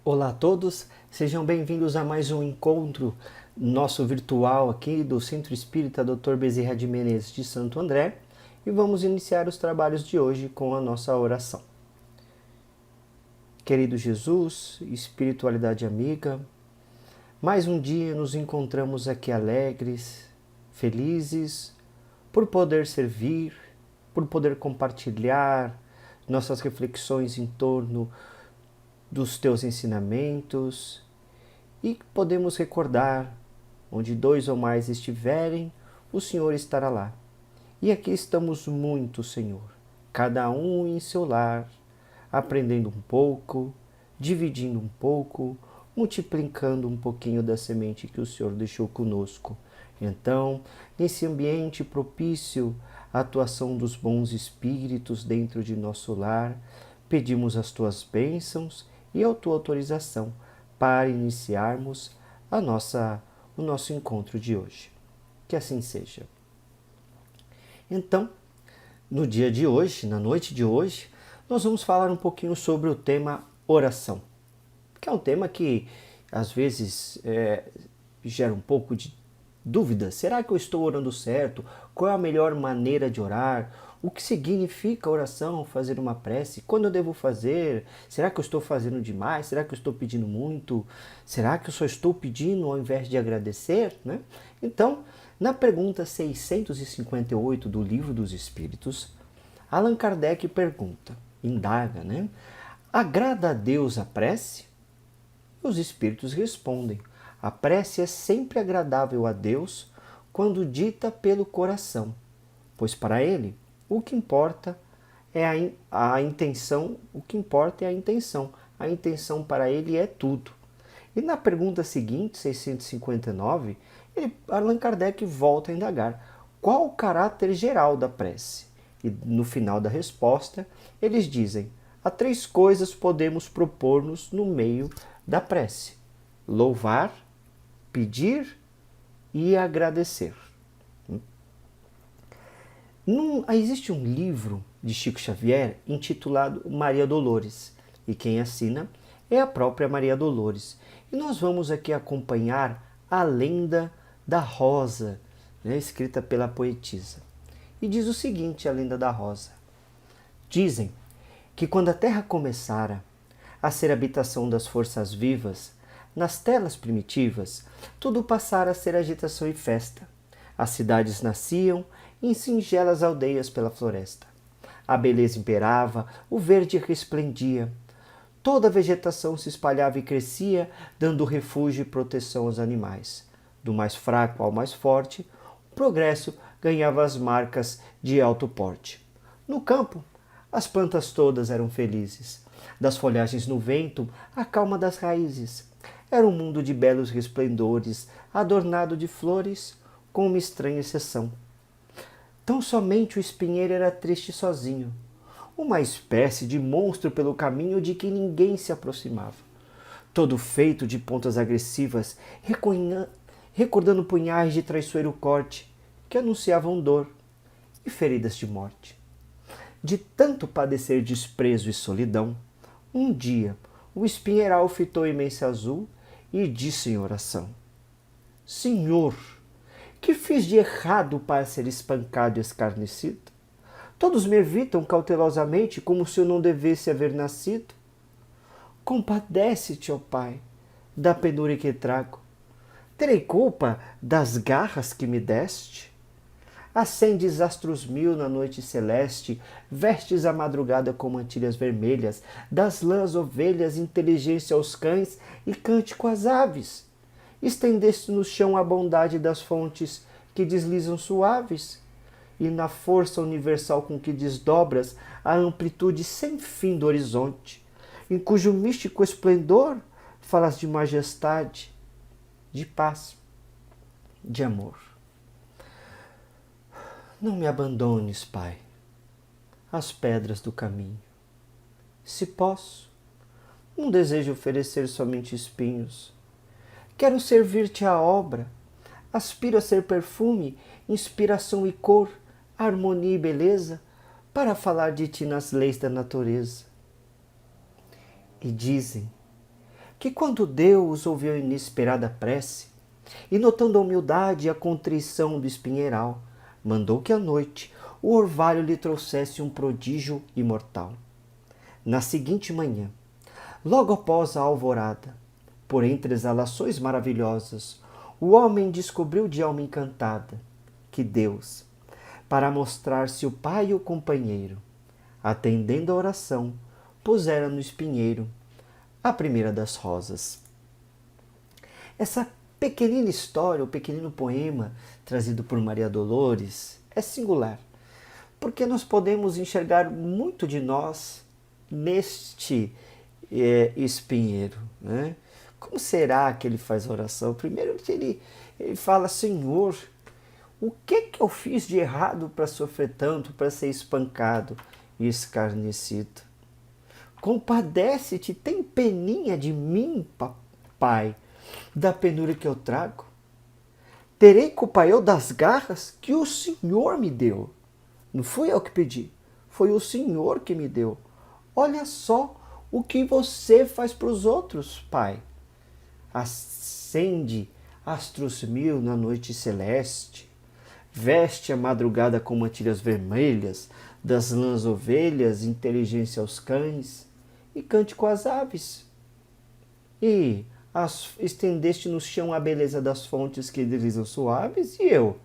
Olá a todos, sejam bem-vindos a mais um encontro nosso virtual aqui do Centro Espírita Dr. Bezerra de Menezes de Santo André e vamos iniciar os trabalhos de hoje com a nossa oração. Querido Jesus, espiritualidade amiga, mais um dia nos encontramos aqui alegres, felizes, por poder servir, por poder compartilhar nossas reflexões em torno dos teus ensinamentos e podemos recordar, onde dois ou mais estiverem, o Senhor estará lá. E aqui estamos muito, Senhor, cada um em seu lar, aprendendo um pouco, dividindo um pouco, multiplicando um pouquinho da semente que o Senhor deixou conosco. Então, nesse ambiente propício à atuação dos bons espíritos dentro de nosso lar, pedimos as tuas bênçãos e a tua autorização para iniciarmos o nosso encontro de hoje. Que assim seja. Então, no dia de hoje, na noite de hoje, nós vamos falar um pouquinho sobre o tema oração, que é um tema que às vezes gera um pouco de dúvida. Será que eu estou orando certo? Qual é a melhor maneira de orar? O que significa oração, fazer uma prece? Quando eu devo fazer? Será que eu estou fazendo demais? Será que eu estou pedindo muito? Será que eu só estou pedindo ao invés de agradecer? Né? Então, na pergunta 658 do Livro dos Espíritos, Allan Kardec pergunta, indaga, né? Agrada a Deus a prece? Os espíritos respondem, a prece é sempre agradável a Deus quando dita pelo coração, pois para ele o que importa é a intenção, a intenção para ele é tudo. E na pergunta seguinte, 659, Allan Kardec volta a indagar qual o caráter geral da prece. E no final da resposta, eles dizem, há três coisas podemos propor-nos no meio da prece: louvar, pedir e agradecer. Existe um livro de Chico Xavier intitulado Maria Dolores, e quem assina é a própria Maria Dolores. E nós vamos aqui acompanhar a lenda da rosa, né, escrita pela poetisa. E diz o seguinte, a lenda da rosa. Dizem que quando a terra começara a ser habitação das forças vivas, nas telas primitivas, tudo passara a ser agitação e festa. As cidades nasciam em singelas aldeias pela floresta. A beleza imperava, o verde resplendia. Toda a vegetação se espalhava e crescia, dando refúgio e proteção aos animais. Do mais fraco ao mais forte, o progresso ganhava as marcas de alto porte. No campo, as plantas todas eram felizes. Das folhagens no vento, a calma das raízes. Era um mundo de belos resplendores, adornado de flores, com uma estranha exceção. Tão somente o espinheiro era triste sozinho, uma espécie de monstro pelo caminho de que ninguém se aproximava. Todo feito de pontas agressivas, recordando punhais de traiçoeiro corte, que anunciavam dor e feridas de morte. De tanto padecer desprezo e solidão, um dia o espinheiral fitou imensa azul e disse em oração: Senhor, que fiz de errado para ser espancado e escarnecido? Todos me evitam cautelosamente como se eu não devesse haver nascido. Compadece-te, ó Pai, da penúria que trago. Terei culpa das garras que me deste? Acendes astros mil na noite celeste, vestes a madrugada com mantilhas vermelhas, das lãs ovelhas inteligência aos cães e cântico às aves. Estendeste no chão a bondade das fontes que deslizam suaves, e na força universal com que desdobras a amplitude sem fim do horizonte, em cujo místico esplendor falas de majestade, de paz, de amor. Não me abandones, Pai, às pedras do caminho. Se posso, não desejo oferecer somente espinhos. Quero servir-te à obra. Aspiro a ser perfume, inspiração e cor, harmonia e beleza, para falar de ti nas leis da natureza. E dizem, que quando Deus ouviu a inesperada prece, e notando a humildade e a contrição do espinheiral, mandou que à noite o orvalho lhe trouxesse um prodígio imortal. Na seguinte manhã, logo após a alvorada, por entre exalações maravilhosas, o homem descobriu de alma encantada que Deus, para mostrar-se o pai e o companheiro, atendendo a oração, pusera no espinheiro a primeira das rosas. Essa pequenina história, o pequenino poema trazido por Maria Dolores é singular, porque nós podemos enxergar muito de nós neste espinheiro, né? Como será que ele faz oração? Primeiro ele fala: Senhor, o que eu fiz de errado para sofrer tanto, para ser espancado e escarnecido? Compadece-te, tem peninha de mim, Pai, da penúria que eu trago? Terei culpa eu das garras que o Senhor me deu? Não fui eu que pedi, foi o Senhor que me deu. Olha só o que você faz para os outros, Pai. Acende astros mil na noite celeste, veste a madrugada com mantilhas vermelhas, das lãs ovelhas, inteligência aos cães, e cante com as aves. E estendeste no chão a beleza das fontes que deslizam suaves, e eu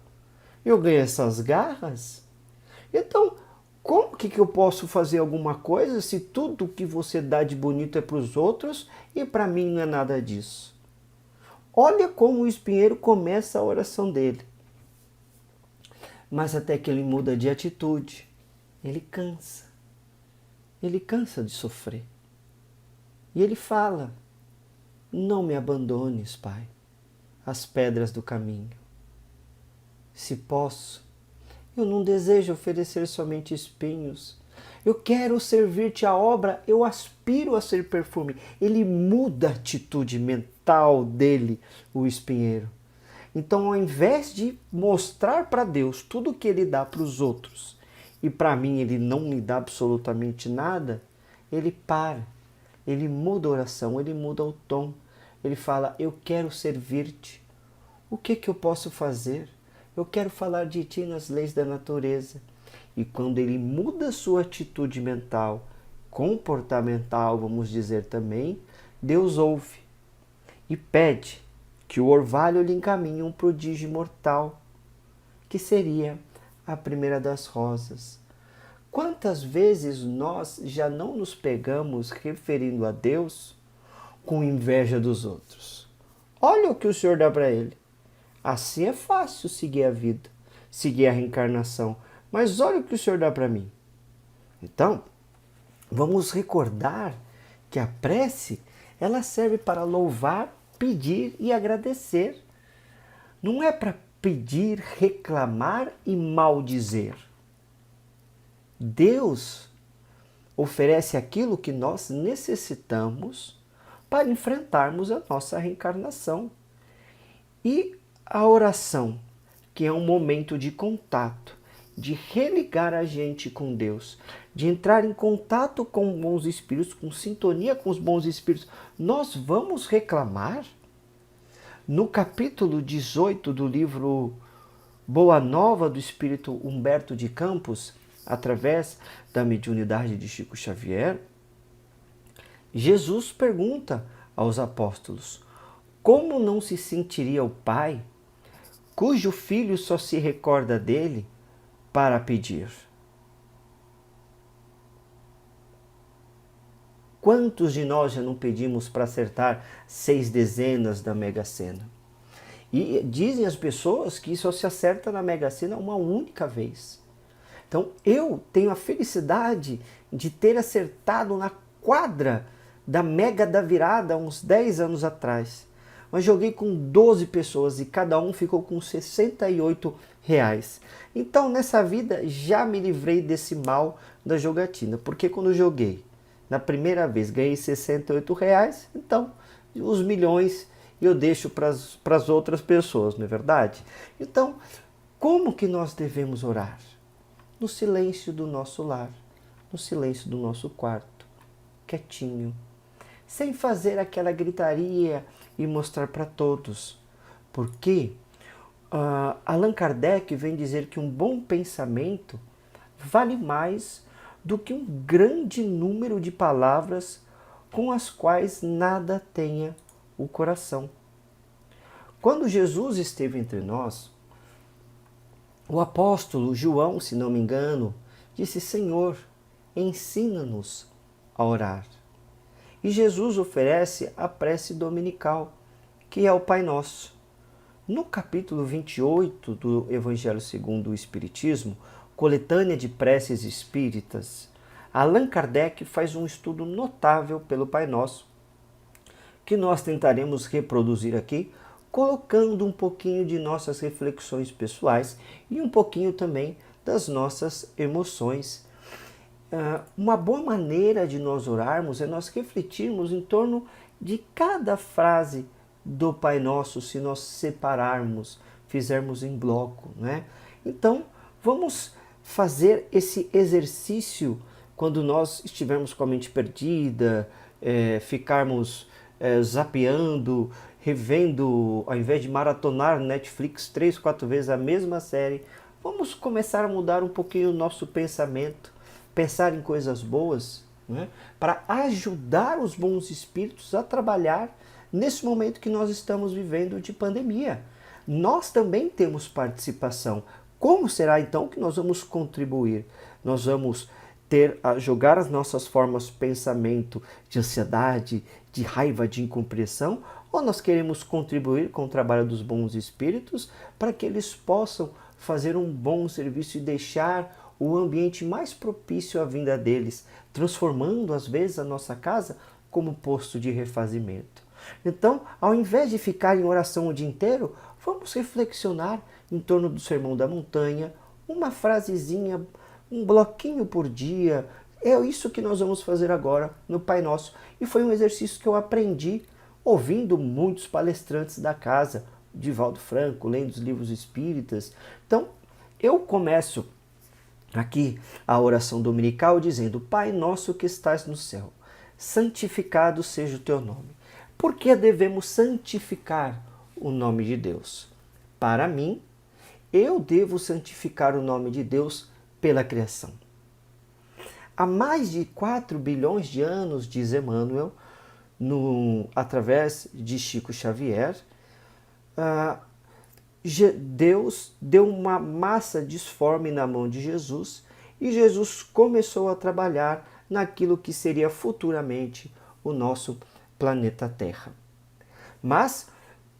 ganho essas garras? Então, como que eu posso fazer alguma coisa se tudo que você dá de bonito é para os outros e para mim não é nada disso? Olha como o espinheiro começa a oração dele. Mas até que ele muda de atitude, ele cansa. Ele cansa de sofrer. E ele fala: não me abandones, Pai, as pedras do caminho. Se posso, eu não desejo oferecer somente espinhos. Eu quero servir-te a obra, eu aspiro a ser perfume. Ele muda a atitude mental dele, o espinheiro. Então, ao invés de mostrar para Deus tudo o que ele dá para os outros, e para mim ele não me dá absolutamente nada, ele para, ele muda a oração, ele muda o tom. Ele fala: eu quero servir-te. O que eu posso fazer? Eu quero falar de ti nas leis da natureza. E quando ele muda sua atitude mental, comportamental, vamos dizer também, Deus ouve e pede que o orvalho lhe encaminhe um prodígio mortal, que seria a primeira das rosas. Quantas vezes nós já não nos pegamos referindo a Deus com inveja dos outros? Olha o que o Senhor dá para ele. Assim é fácil seguir a vida, seguir a reencarnação. Mas olha o que o Senhor dá para mim. Então, vamos recordar que a prece, ela serve para louvar, pedir e agradecer. Não é para pedir, reclamar e maldizer. Deus oferece aquilo que nós necessitamos para enfrentarmos a nossa reencarnação. E a oração, que é um momento de contato, de religar a gente com Deus, de entrar em contato com bons espíritos, com sintonia com os bons espíritos, nós vamos reclamar? No capítulo 18 do livro Boa Nova do Espírito Humberto de Campos, através da mediunidade de Chico Xavier, Jesus pergunta aos apóstolos: como não se sentiria o Pai, cujo filho só se recorda dele para pedir? Quantos de nós já não pedimos para acertar 6 dezenas da Mega Sena? E dizem as pessoas que só se acerta na Mega Sena uma única vez. Então eu tenho a felicidade de ter acertado na quadra da Mega da Virada uns 10 anos atrás. Mas joguei com 12 pessoas e cada um ficou com R$68. Então nessa vida já me livrei desse mal da jogatina, porque quando eu joguei na primeira vez ganhei R$68, então os milhões eu deixo para as outras pessoas, não é verdade? Então, como que nós devemos orar? No silêncio do nosso lar, no silêncio do nosso quarto, quietinho, sem fazer aquela gritaria e mostrar para todos. Porque Allan Kardec vem dizer que um bom pensamento vale mais do que um grande número de palavras com as quais nada tenha o coração. Quando Jesus esteve entre nós, o apóstolo João, se não me engano, disse: Senhor, ensina-nos a orar. E Jesus oferece a prece dominical, que é o Pai Nosso. No capítulo 28 do Evangelho segundo o Espiritismo, coletânea de preces espíritas, Allan Kardec faz um estudo notável pelo Pai Nosso, que nós tentaremos reproduzir aqui, colocando um pouquinho de nossas reflexões pessoais e um pouquinho também das nossas emoções. Uma boa maneira de nós orarmos é nós refletirmos em torno de cada frase do Pai Nosso, se nós separarmos, fizermos em bloco, né? Então, vamos fazer esse exercício quando nós estivermos com a mente perdida, ficarmos zapeando, revendo, ao invés de maratonar Netflix 3, 4 vezes a mesma série, vamos começar a mudar um pouquinho o nosso pensamento, pensar em coisas boas, né? Para ajudar os bons espíritos a trabalhar nesse momento que nós estamos vivendo de pandemia. Nós também temos participação. Como será então que nós vamos contribuir? Nós vamos jogar as nossas formas de pensamento, de ansiedade, de raiva, de incompreensão, ou nós queremos contribuir com o trabalho dos bons espíritos para que eles possam fazer um bom serviço e deixar o ambiente mais propício à vinda deles, transformando às vezes a nossa casa como posto de refazimento. Então, ao invés de ficar em oração o dia inteiro, vamos reflexionar em torno do Sermão da Montanha, uma frasezinha, um bloquinho por dia. É isso que nós vamos fazer agora no Pai Nosso. E foi um exercício que eu aprendi ouvindo muitos palestrantes da casa, Divaldo Franco, lendo os livros espíritas. Então, eu começo aqui a oração dominical dizendo: Pai nosso que estás no céu, santificado seja o teu nome. Por que devemos santificar o nome de Deus? Para mim, eu devo santificar o nome de Deus pela criação. Há mais de 4 bilhões de anos, diz Emmanuel, através de Chico Xavier, Deus deu uma massa disforme na mão de Jesus e Jesus começou a trabalhar naquilo que seria futuramente o nosso planeta Terra. Mas,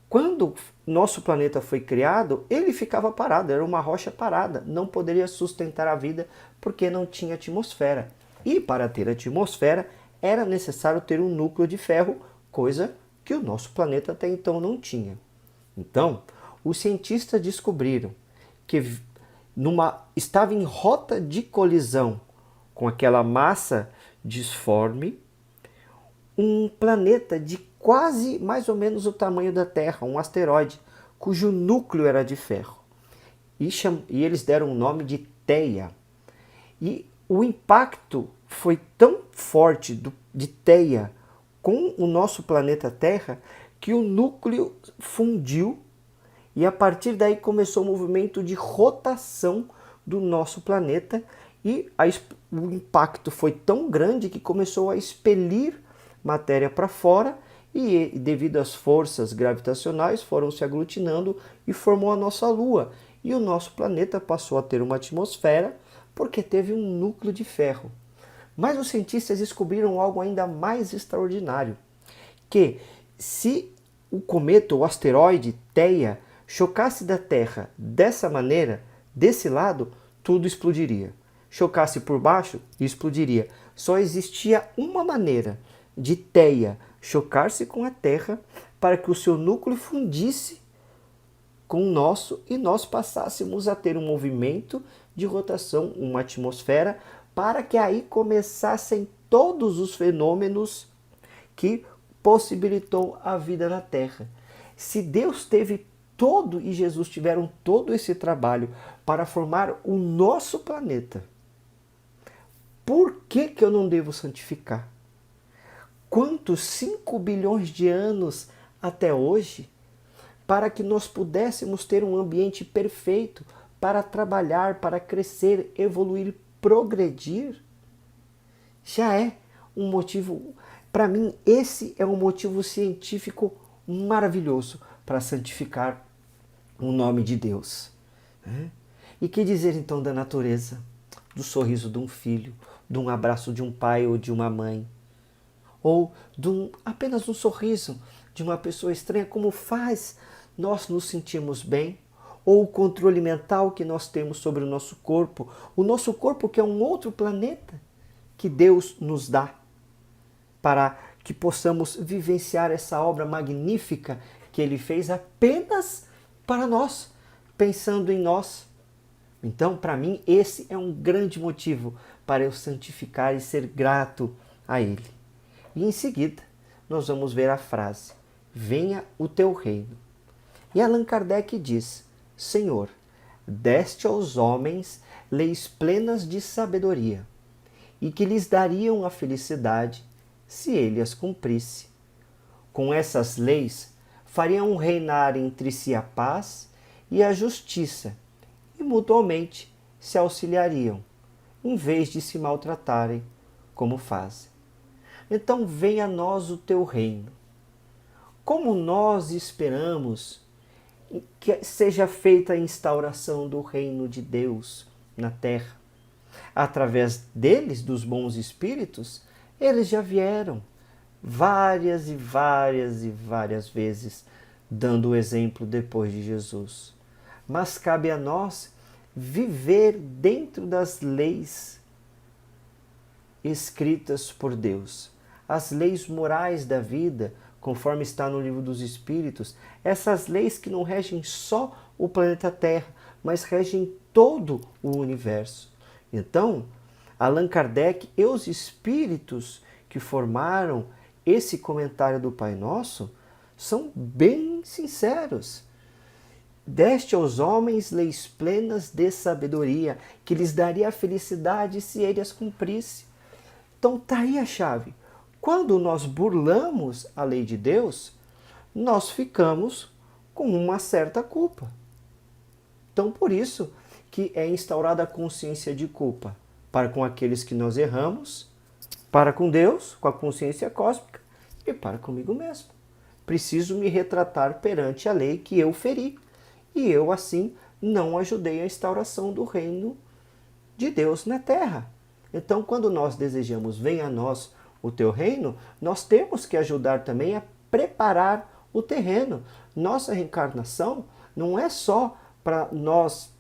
quando nosso planeta foi criado, ele ficava parado, era uma rocha parada, não poderia sustentar a vida porque não tinha atmosfera. E para ter atmosfera, era necessário ter um núcleo de ferro, coisa que o nosso planeta até então não tinha. Então, os cientistas descobriram que estava em rota de colisão com aquela massa disforme um planeta de quase mais ou menos o tamanho da Terra, um asteroide, cujo núcleo era de ferro. E eles deram o nome de Theia. E o impacto foi tão forte de Theia com o nosso planeta Terra que o núcleo fundiu e a partir daí começou o movimento de rotação do nosso planeta e o impacto foi tão grande que começou a expelir matéria para fora e devido às forças gravitacionais foram se aglutinando e formou a nossa Lua. E o nosso planeta passou a ter uma atmosfera porque teve um núcleo de ferro. Mas os cientistas descobriram algo ainda mais extraordinário, que se o cometa ou asteroide Theia chocasse da Terra dessa maneira, desse lado, tudo explodiria. Chocasse por baixo, explodiria. Só existia uma maneira de Theia chocar-se com a Terra para que o seu núcleo fundisse com o nosso e nós passássemos a ter um movimento de rotação, uma atmosfera, para que aí começassem todos os fenômenos que possibilitou a vida na Terra. Se Deus teve todo e Jesus tiveram todo esse trabalho para formar o nosso planeta, por que eu não devo santificar? quantos 5 bilhões de anos até hoje, para que nós pudéssemos ter um ambiente perfeito para trabalhar, para crescer, evoluir, progredir, já é um motivo, para mim, esse é um motivo científico maravilhoso para santificar o nome de Deus. E que dizer então da natureza, do sorriso de um filho, de um abraço de um pai ou de uma mãe, ou de apenas um sorriso de uma pessoa estranha, como faz nós nos sentirmos bem, ou o controle mental que nós temos sobre o nosso corpo que é um outro planeta que Deus nos dá para que possamos vivenciar essa obra magnífica que Ele fez apenas para nós, pensando em nós. Então, para mim, esse é um grande motivo para eu santificar e ser grato a Ele. E em seguida, nós vamos ver a frase: venha o teu reino. E Allan Kardec diz: Senhor, deste aos homens leis plenas de sabedoria, e que lhes dariam a felicidade se ele as cumprisse. Com essas leis, fariam reinar entre si a paz e a justiça, e mutuamente se auxiliariam, em vez de se maltratarem, como fazem. Então venha a nós o teu reino. Como nós esperamos que seja feita a instauração do reino de Deus na terra? Através deles, dos bons espíritos, eles já vieram várias e várias e várias vezes, dando o exemplo depois de Jesus. Mas cabe a nós viver dentro das leis escritas por Deus, as leis morais da vida, conforme está no Livro dos Espíritos, essas leis que não regem só o planeta Terra, mas regem todo o universo. Então, Allan Kardec e os espíritos que formaram esse comentário do Pai Nosso são bem sinceros. Deste aos homens leis plenas de sabedoria, que lhes daria a felicidade se ele as cumprisse. Então tá aí a chave. Quando nós burlamos a lei de Deus, nós ficamos com uma certa culpa. Então por isso que é instaurada a consciência de culpa para com aqueles que nós erramos, para com Deus, com a consciência cósmica, e para comigo mesmo. Preciso me retratar perante a lei que eu feri, e eu assim não ajudei a instauração do reino de Deus na terra. Então, quando nós desejamos, venha a nós o teu reino, nós temos que ajudar também a preparar o terreno. Nossa reencarnação não é só para nós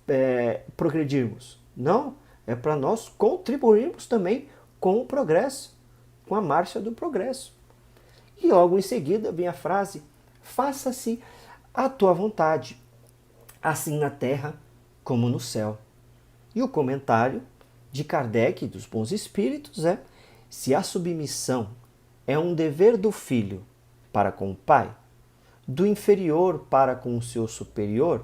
progredirmos, não, é para nós contribuirmos também com o progresso, com a marcha do progresso. E logo em seguida vem a frase: faça-se a tua vontade, assim na terra como no céu. E o comentário de Kardec, dos bons espíritos, é: se a submissão é um dever do filho para com o pai, do inferior para com o seu superior,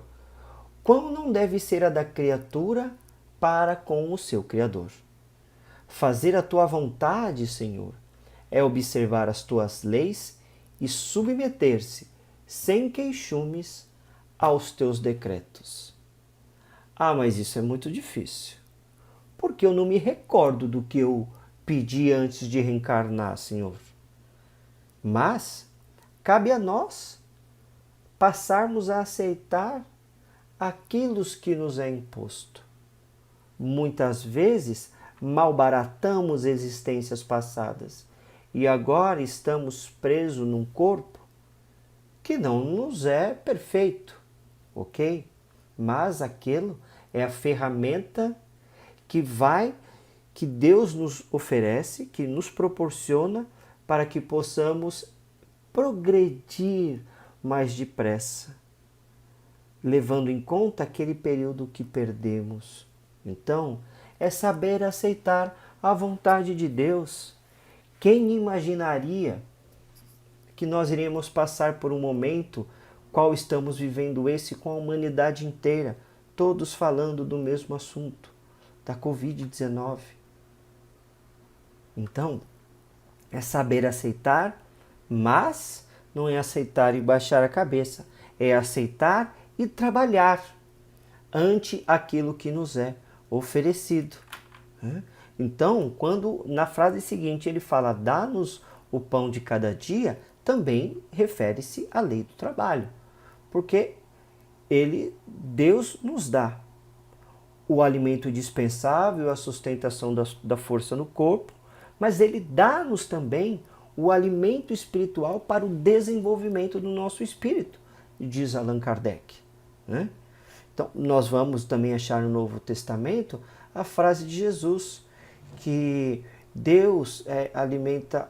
quão não deve ser a da criatura para com o seu Criador? Fazer a tua vontade, Senhor, é observar as tuas leis e submeter-se, sem queixumes, aos teus decretos. Ah, mas isso é muito difícil, porque eu não me recordo do que eu pedi antes de reencarnar, Senhor. Mas cabe a nós passarmos a aceitar aquilo que nos é imposto. Muitas vezes malbaratamos existências passadas e agora estamos presos num corpo que não nos é perfeito, ok? Mas aquilo é a ferramenta que Deus nos oferece, que nos proporciona para que possamos progredir mais depressa, levando em conta aquele período que perdemos. Então, é saber aceitar a vontade de Deus. Quem imaginaria que nós iríamos passar por um momento qual estamos vivendo esse com a humanidade inteira, todos falando do mesmo assunto, da Covid-19. Então, É saber aceitar, mas não é aceitar e baixar a cabeça. É aceitar e trabalhar ante aquilo que nos é oferecido. Então, quando na frase seguinte ele fala, dá-nos o pão de cada dia, também refere-se à lei do trabalho. Porque Deus nos dá o alimento dispensável, a sustentação da força no corpo, mas ele dá-nos também o alimento espiritual para o desenvolvimento do nosso espírito, diz Allan Kardec. Então, nós vamos também achar no Novo Testamento a frase de Jesus, que Deus alimenta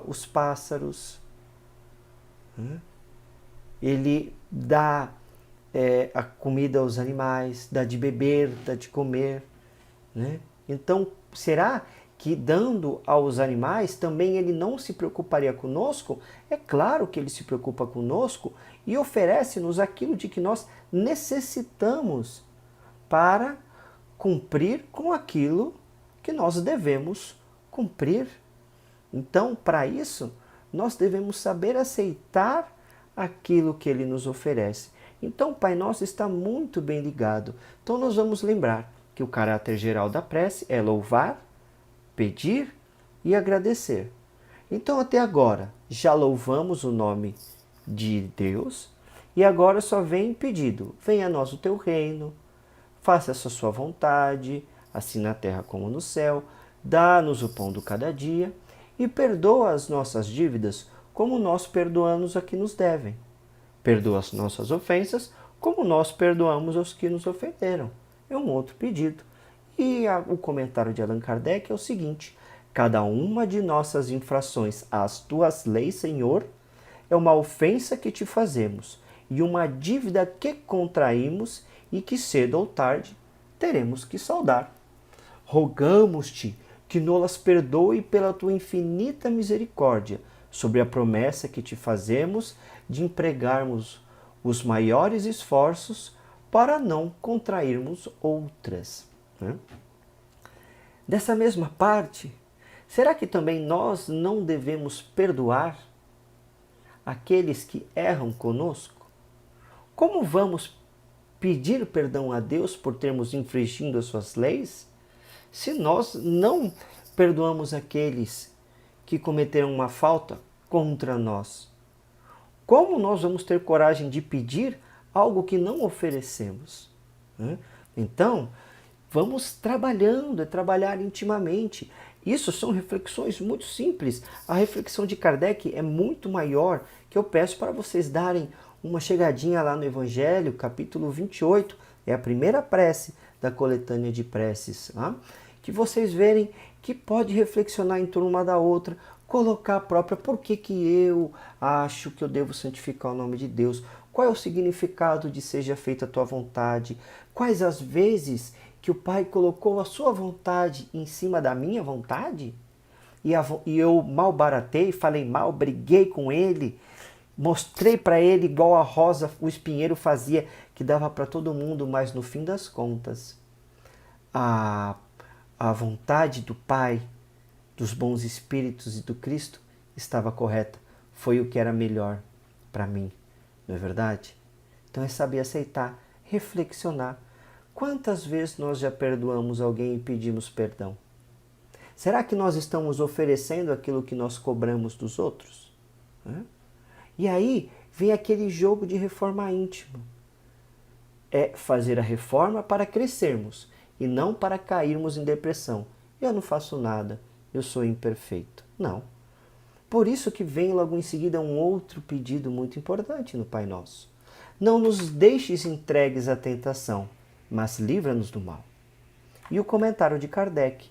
os pássaros, Ele dá a comida aos animais, dá de beber, dá de comer. Então, será que dando aos animais também ele não se preocuparia conosco? É claro que ele se preocupa conosco e oferece-nos aquilo de que nós necessitamos para cumprir com aquilo que nós devemos cumprir. Então, para isso, nós devemos saber aceitar aquilo que ele nos oferece. Então, o Pai Nosso está muito bem ligado. Então, nós vamos lembrar que o caráter geral da prece é louvar, pedir e agradecer. Então, até agora, já louvamos o nome de Deus e agora só vem pedido: venha a nós o teu reino, faça-se a sua vontade, assim na terra como no céu, dá-nos o pão do cada dia e perdoa as nossas dívidas como nós perdoamos a que nos devem. Perdoa as nossas ofensas como nós perdoamos aos que nos ofenderam. É um outro pedido. E o comentário de Allan Kardec é o seguinte: cada uma de nossas infrações às tuas leis, Senhor, é uma ofensa que te fazemos e uma dívida que contraímos e que cedo ou tarde teremos que saldar. Rogamos-te que nos perdoe pela tua infinita misericórdia, sobre a promessa que te fazemos de empregarmos os maiores esforços para não contrairmos outras. Dessa mesma parte, será que também nós não devemos perdoar aqueles que erram conosco? Como vamos pedir perdão a Deus por termos infringido as suas leis, se nós não perdoamos aqueles que cometeram uma falta contra nós? Como nós vamos ter coragem de pedir algo que não oferecemos? Então, vamos trabalhar intimamente. Isso são reflexões muito simples. A reflexão de Kardec é muito maior, que eu peço para vocês darem uma chegadinha lá no Evangelho, capítulo 28, é a primeira prece da coletânea de preces, que vocês verem que pode reflexionar em torno uma da outra, colocar a própria, por que eu acho que eu devo santificar o nome de Deus, qual é o significado de seja feita a tua vontade, quais as vezes que o Pai colocou a sua vontade em cima da minha vontade, e eu malbaratei, falei mal, briguei com ele, mostrei para ele igual a Rosa, o espinheiro fazia, que dava para todo mundo, mas no fim das contas, a vontade do Pai, dos bons espíritos e do Cristo estava correta. Foi o que era melhor para mim, não é verdade? Então é saber aceitar, reflexionar. Quantas vezes nós já perdoamos alguém e pedimos perdão? Será que nós estamos oferecendo aquilo que nós cobramos dos outros? E aí vem aquele jogo de reforma íntima. É fazer a reforma para crescermos e não para cairmos em depressão. Eu não faço nada, eu sou imperfeito. Não. Por isso que vem logo em seguida um outro pedido muito importante no Pai Nosso. Não nos deixes entregues à tentação, mas livra-nos do mal. E o comentário de Kardec: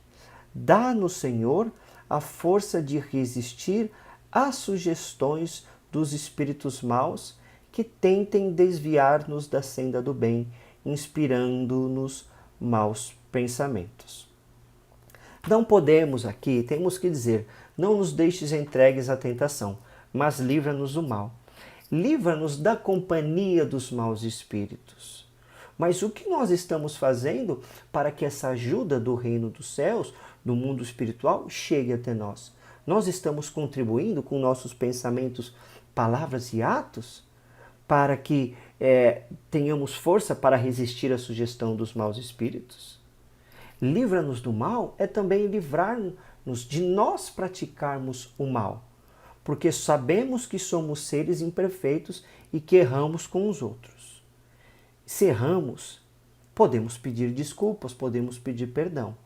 dá-nos, Senhor, a força de resistir às sugestões dos espíritos maus que tentem desviar-nos da senda do bem, inspirando-nos maus pensamentos. Não podemos aqui, temos que dizer, não nos deixes entregues à tentação, mas livra-nos do mal. Livra-nos da companhia dos maus espíritos. Mas o que nós estamos fazendo para que essa ajuda do reino dos céus, do mundo espiritual, chegue até nós? Nós estamos contribuindo com nossos pensamentos, palavras e atos para que tenhamos força para resistir à sugestão dos maus espíritos? Livra-nos do mal é também livrar-nos de nós praticarmos o mal, porque sabemos que somos seres imperfeitos e que erramos com os outros. Se erramos, podemos pedir desculpas, podemos pedir perdão,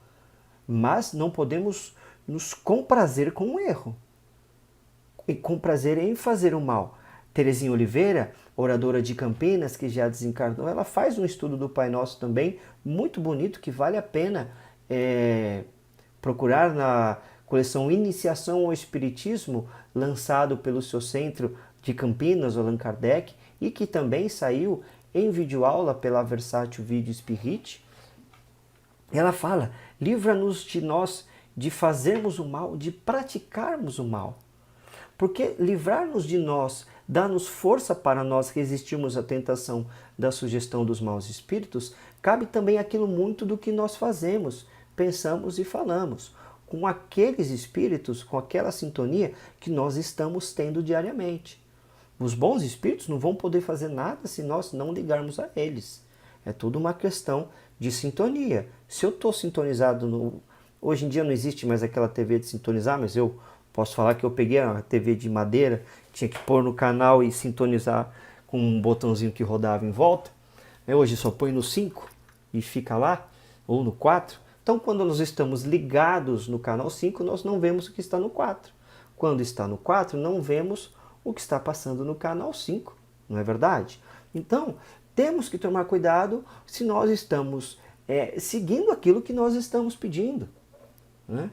mas não podemos nos comprazer com o erro e comprazer em fazer o mal. Terezinha Oliveira, oradora de Campinas, que já desencarnou, ela faz um estudo do Pai Nosso também, muito bonito, que vale a pena procurar na coleção Iniciação ao Espiritismo, lançado pelo seu centro de Campinas, Allan Kardec, e que também saiu em videoaula pela Versátil Vídeo Spirit. Ela fala, livra-nos de nós de fazermos o mal, de praticarmos o mal. Porque livrar-nos de nós, dá-nos força para nós resistirmos à tentação da sugestão dos maus espíritos, cabe também aquilo muito do que nós fazemos, pensamos e falamos, com aqueles espíritos, com aquela sintonia que nós estamos tendo diariamente. Os bons espíritos não vão poder fazer nada se nós não ligarmos a eles. É tudo uma questão de sintonia. Se eu estou sintonizado Hoje em dia não existe mais aquela TV de sintonizar, mas eu posso falar que eu peguei a TV de madeira, tinha que pôr no canal e sintonizar com um botãozinho que rodava em volta. Hoje só põe no 5 e fica lá, ou no 4. Então, quando nós estamos ligados no canal 5, nós não vemos o que está no 4. Quando está no 4, não vemos o que está passando no canal 5. Não é verdade? Então, temos que tomar cuidado se nós estamos seguindo aquilo que nós estamos pedindo, né?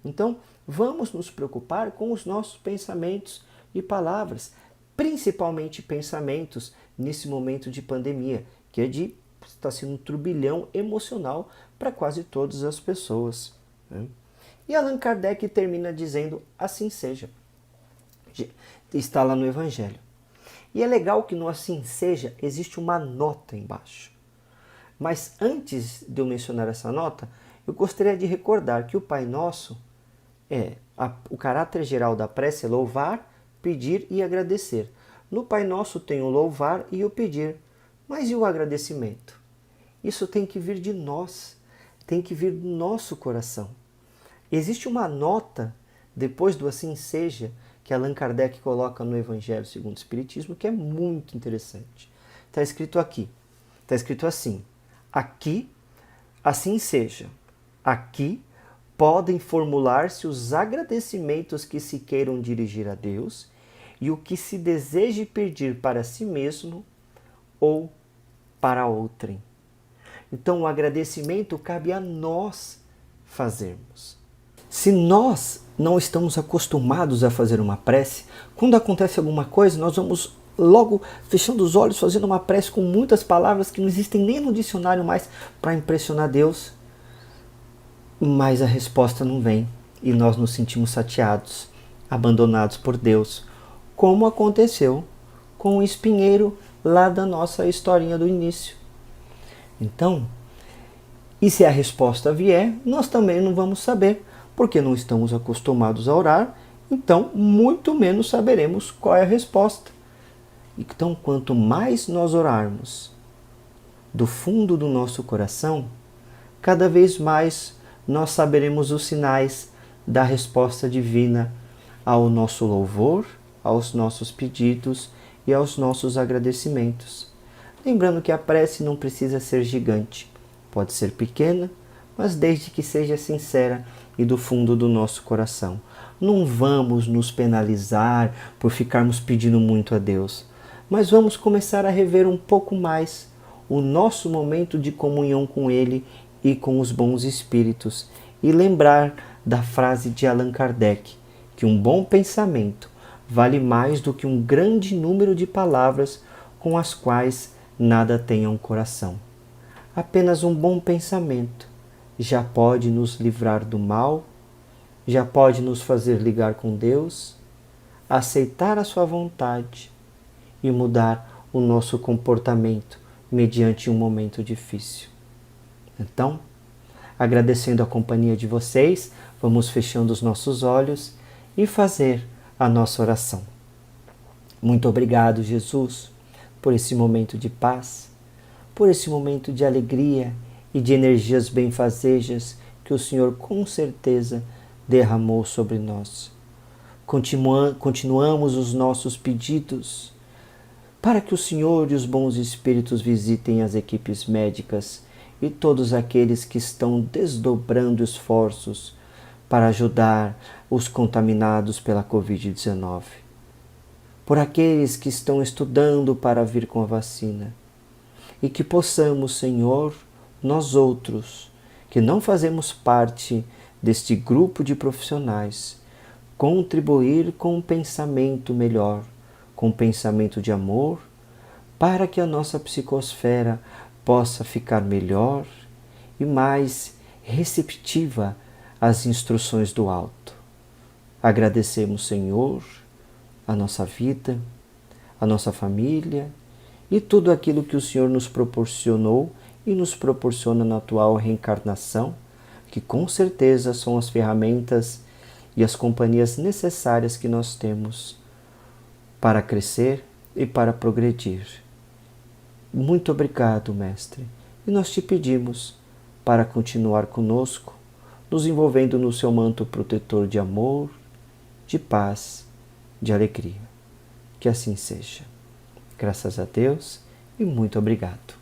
Então, vamos nos preocupar com os nossos pensamentos e palavras, principalmente pensamentos nesse momento de pandemia, que está sendo um turbilhão emocional para quase todas as pessoas, né? E Allan Kardec termina dizendo, assim seja. Está lá no Evangelho. E é legal que no assim seja existe uma nota embaixo. Mas antes de eu mencionar essa nota, eu gostaria de recordar que o Pai Nosso o caráter geral da prece é louvar, pedir e agradecer. No Pai Nosso tem o louvar e o pedir, mas e o agradecimento? Isso tem que vir de nós, tem que vir do nosso coração. Existe uma nota, depois do assim seja, que Allan Kardec coloca no Evangelho segundo o Espiritismo, que é muito interessante. Está escrito aqui, está escrito assim, aqui, assim seja, aqui podem formular-se os agradecimentos que se queiram dirigir a Deus e o que se deseje pedir para si mesmo ou para outrem. Então o agradecimento cabe a nós fazermos. Se nós não estamos acostumados a fazer uma prece, quando acontece alguma coisa, nós vamos logo fechando os olhos, fazendo uma prece com muitas palavras que não existem nem no dicionário mais para impressionar Deus. Mas a resposta não vem e nós nos sentimos chateados, abandonados por Deus, como aconteceu com o espinheiro lá da nossa historinha do início. Então, e se a resposta vier, nós também não vamos saber, porque não estamos acostumados a orar, então muito menos saberemos qual é a resposta. Então, quanto mais nós orarmos do fundo do nosso coração, cada vez mais nós saberemos os sinais da resposta divina ao nosso louvor, aos nossos pedidos e aos nossos agradecimentos. Lembrando que a prece não precisa ser gigante, pode ser pequena, mas desde que seja sincera e do fundo do nosso coração. Não vamos nos penalizar por ficarmos pedindo muito a Deus, mas vamos começar a rever um pouco mais o nosso momento de comunhão com Ele e com os bons espíritos, e lembrar da frase de Allan Kardec, que um bom pensamento vale mais do que um grande número de palavras com as quais nada tenha um coração. Apenas um bom pensamento já pode nos livrar do mal, já pode nos fazer ligar com Deus, aceitar a sua vontade e mudar o nosso comportamento mediante um momento difícil. Então, agradecendo a companhia de vocês, vamos fechando os nossos olhos e fazer a nossa oração. Muito obrigado, Jesus, por esse momento de paz, por esse momento de alegria e de energias benfazejas que o Senhor com certeza derramou sobre nós. Continuamos os nossos pedidos para que o Senhor e os bons espíritos visitem as equipes médicas e todos aqueles que estão desdobrando esforços para ajudar os contaminados pela Covid-19. Por aqueles que estão estudando para vir com a vacina. E que possamos, Senhor, nós outros, que não fazemos parte deste grupo de profissionais, contribuir com um pensamento melhor, com um pensamento de amor, para que a nossa psicosfera possa ficar melhor e mais receptiva às instruções do alto. Agradecemos, Senhor, a nossa vida, a nossa família e tudo aquilo que o Senhor nos proporcionou e nos proporciona na atual reencarnação, que com certeza são as ferramentas e as companhias necessárias que nós temos para crescer e para progredir. Muito obrigado, Mestre, e nós te pedimos para continuar conosco, nos envolvendo no seu manto protetor de amor, de paz, de alegria. Que assim seja. Graças a Deus e muito obrigado.